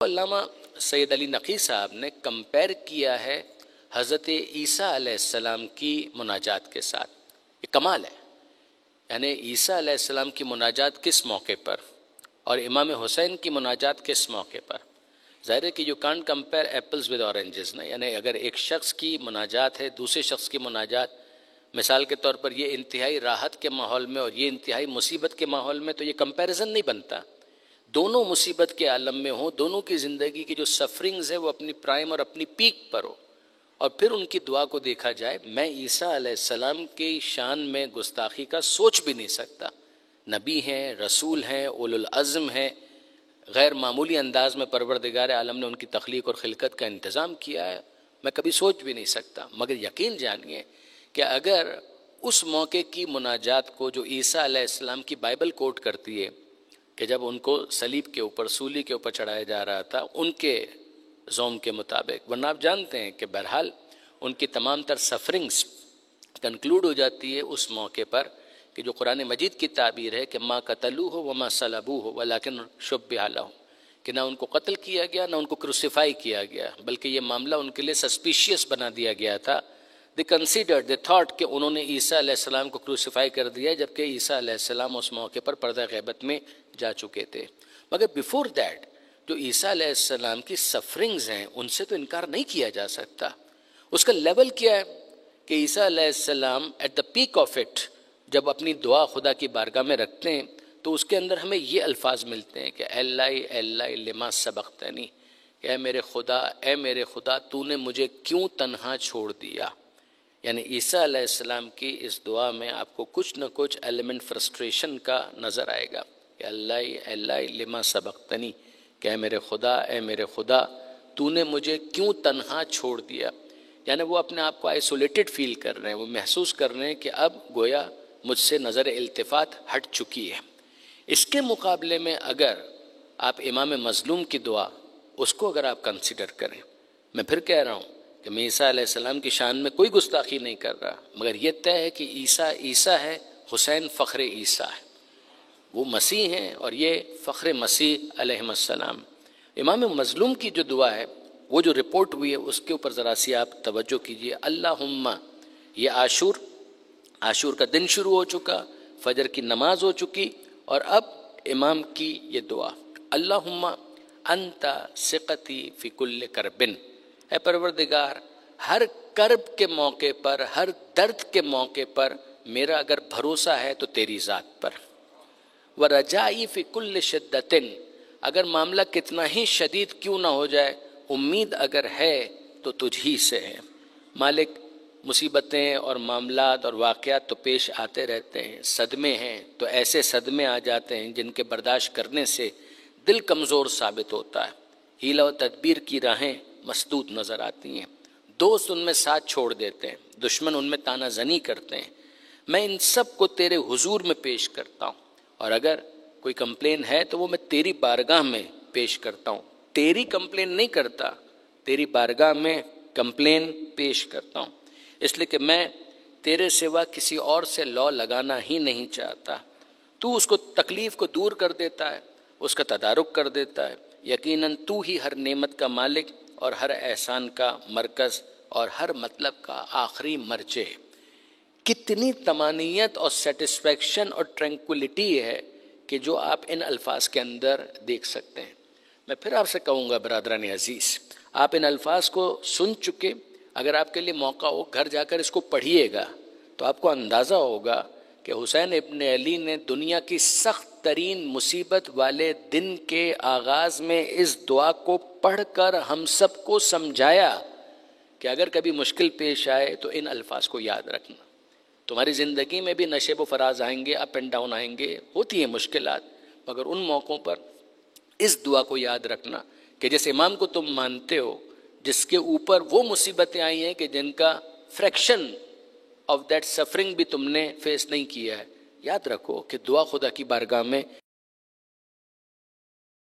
کو علامہ سید علی نقی صاحب نے کمپیر کیا ہے حضرت عیسیٰ علیہ السلام کی مناجات کے ساتھ. یہ کمال ہے. یعنی عیسیٰ علیہ السلام کی مناجات کس موقع پر اور امام حسین کی مناجات کس موقع پر. ظاہر ہے کہ you can't compare apples with oranges نا. یعنی اگر ایک شخص کی مناجات ہے دوسرے شخص کی مناجات، مثال کے طور پر یہ انتہائی راحت کے ماحول میں اور یہ انتہائی مصیبت کے ماحول میں، تو یہ کمپیریزن نہیں بنتا. دونوں مصیبت کے عالم میں ہوں، دونوں کی زندگی کی جو سفرنگز ہے وہ اپنی پرائم اور اپنی پیک پر ہو، اور پھر ان کی دعا کو دیکھا جائے. میں عیسیٰ علیہ السلام کی شان میں گستاخی کا سوچ بھی نہیں سکتا. نبی ہیں، رسول ہیں، اولو العزم ہیں، غیر معمولی انداز میں پروردگار عالم نے ان کی تخلیق اور خلقت کا انتظام کیا ہے. میں کبھی سوچ بھی نہیں سکتا. مگر یقین جانیے کہ اگر اس موقع کی مناجات کو جو عیسیٰ علیہ السلام کی بائبل کوٹ کرتی ہے کہ جب ان کو صلیب کے اوپر، سولی کے اوپر چڑھایا جا رہا تھا، ان کے زوم کے مطابق، ورنہ آپ جانتے ہیں کہ بہرحال ان کی تمام تر سفرنگز کنکلوڈ ہو جاتی ہے اس موقع پر کہ جو قرآن مجید کی تعبیر ہے کہ ما قتلوہ وما صلبوہ ولکن شبہ لہم، کہ نہ ان کو قتل کیا گیا نہ ان کو کروسیفائی کیا گیا، بلکہ یہ معاملہ ان کے لیے سسپیشیس بنا دیا گیا تھا. they considered, they thought کہ انہوں نے عیسیٰ علیہ السلام کو کروسیفائی کر دیا، جبکہ عیسیٰ علیہ السلام اس موقع پر پردہ غیبت میں جا چکے تھے. مگر بیفور دیٹ جو عیسیٰ علیہ السلام کی سفرنگز ہیں ان سے تو انکار نہیں کیا جا سکتا. اس کا لیول کیا ہے کہ عیسیٰ علیہ السلام at the peak of it جب اپنی دعا خدا کی بارگاہ میں رکھتے ہیں تو اس کے اندر ہمیں یہ الفاظ ملتے ہیں کہ اے اللہ لما سبقتنی، اے میرے خدا تو نے مجھے کیوں تنہا چھوڑ دیا. یعنی عیسیٰ علیہ السلام کی اس دعا میں آپ کو کچھ نہ کچھ ایلیمنٹ فرسٹریشن کا نظر آئے گا کہ اللہ لما سبقتنی، کہ اے میرے خدا تو نے مجھے کیوں تنہا چھوڑ دیا. یعنی وہ اپنے آپ کو آئسولیٹڈ فیل کر رہے ہیں، وہ محسوس کر رہے ہیں کہ اب گویا مجھ سے نظر التفات ہٹ چکی ہے. اس کے مقابلے میں اگر آپ امام مظلوم کی دعا اس کو اگر آپ کنسیڈر کریں، میں پھر کہہ رہا ہوں کہ میں عیسیٰ علیہ السلام کی شان میں کوئی گستاخی نہیں کر رہا، مگر یہ طے ہے کہ عیسیٰ ہے، حسین فخر عیسیٰ ہے، وہ مسیح ہیں اور یہ فخر مسیح علیہ السلام. امام مظلوم کی جو دعا ہے وہ جو رپورٹ ہوئی ہے اس کے اوپر ذرا سی آپ توجہ کیجئے. اللہم، یہ عاشور کا دن شروع ہو چکا، فجر کی نماز ہو چکی، اور اب امام کی یہ دعا، اللہم انت ثقتی فی کل کربن، اے پروردگار ہر کرب کے موقع پر، ہر درد کے موقع پر میرا اگر بھروسہ ہے تو تیری ذات پر، ورجائی فی کل شدتن، اگر معاملہ کتنا ہی شدید کیوں نہ ہو جائے امید اگر ہے تو تجھ ہی سے ہے. مالک مصیبتیں اور معاملات اور واقعات تو پیش آتے رہتے ہیں، صدمے ہیں تو ایسے صدمے آ جاتے ہیں جن کے برداشت کرنے سے دل کمزور ثابت ہوتا ہے، حیلہ و تدبیر کی راہیں مسدود نظر آتی ہیں، دوست ان میں ساتھ چھوڑ دیتے ہیں، دشمن ان میں تانا زنی کرتے ہیں. میں ان سب کو تیرے حضور میں پیش کرتا ہوں، اور اگر کوئی کمپلین ہے تو وہ میں تیری بارگاہ میں پیش کرتا ہوں. تیری کمپلین نہیں کرتا، تیری بارگاہ میں کمپلین پیش کرتا ہوں، اس لیے کہ میں تیرے سوا کسی اور سے لو لگانا ہی نہیں چاہتا. تو اس کو تکلیف کو دور کر دیتا ہے، اس کا تدارک کر دیتا ہے. یقیناً تو ہی ہر نعمت کا مالک اور ہر احسان کا مرکز اور ہر مطلب کا آخری مرجع. کتنی طمانینت اور سیٹسفیکشن اور ٹرینکولیٹی ہے کہ جو آپ ان الفاظ کے اندر دیکھ سکتے ہیں. میں پھر آپ سے کہوں گا برادران عزیز، آپ ان الفاظ کو سن چکے، اگر آپ کے لیے موقع ہو گھر جا کر اس کو پڑھیے گا تو آپ کو اندازہ ہوگا کہ حسین ابن علی نے دنیا کی سخت ترین مصیبت والے دن کے آغاز میں اس دعا کو پڑھ کر ہم سب کو سمجھایا کہ اگر کبھی مشکل پیش آئے تو ان الفاظ کو یاد رکھنا. تمہاری زندگی میں بھی نشیب و فراز آئیں گے، اپ اینڈ ڈاؤن آئیں گے، ہوتی ہیں مشکلات، مگر ان موقعوں پر اس دعا کو یاد رکھنا کہ جس امام کو تم مانتے ہو، جس کے اوپر وہ مصیبتیں آئی ہیں کہ جن کا فریکشن آف دیٹ سفرنگ بھی تم نے فیس نہیں کیا ہے، یاد رکھو کہ دعا خدا کی بارگاہ میں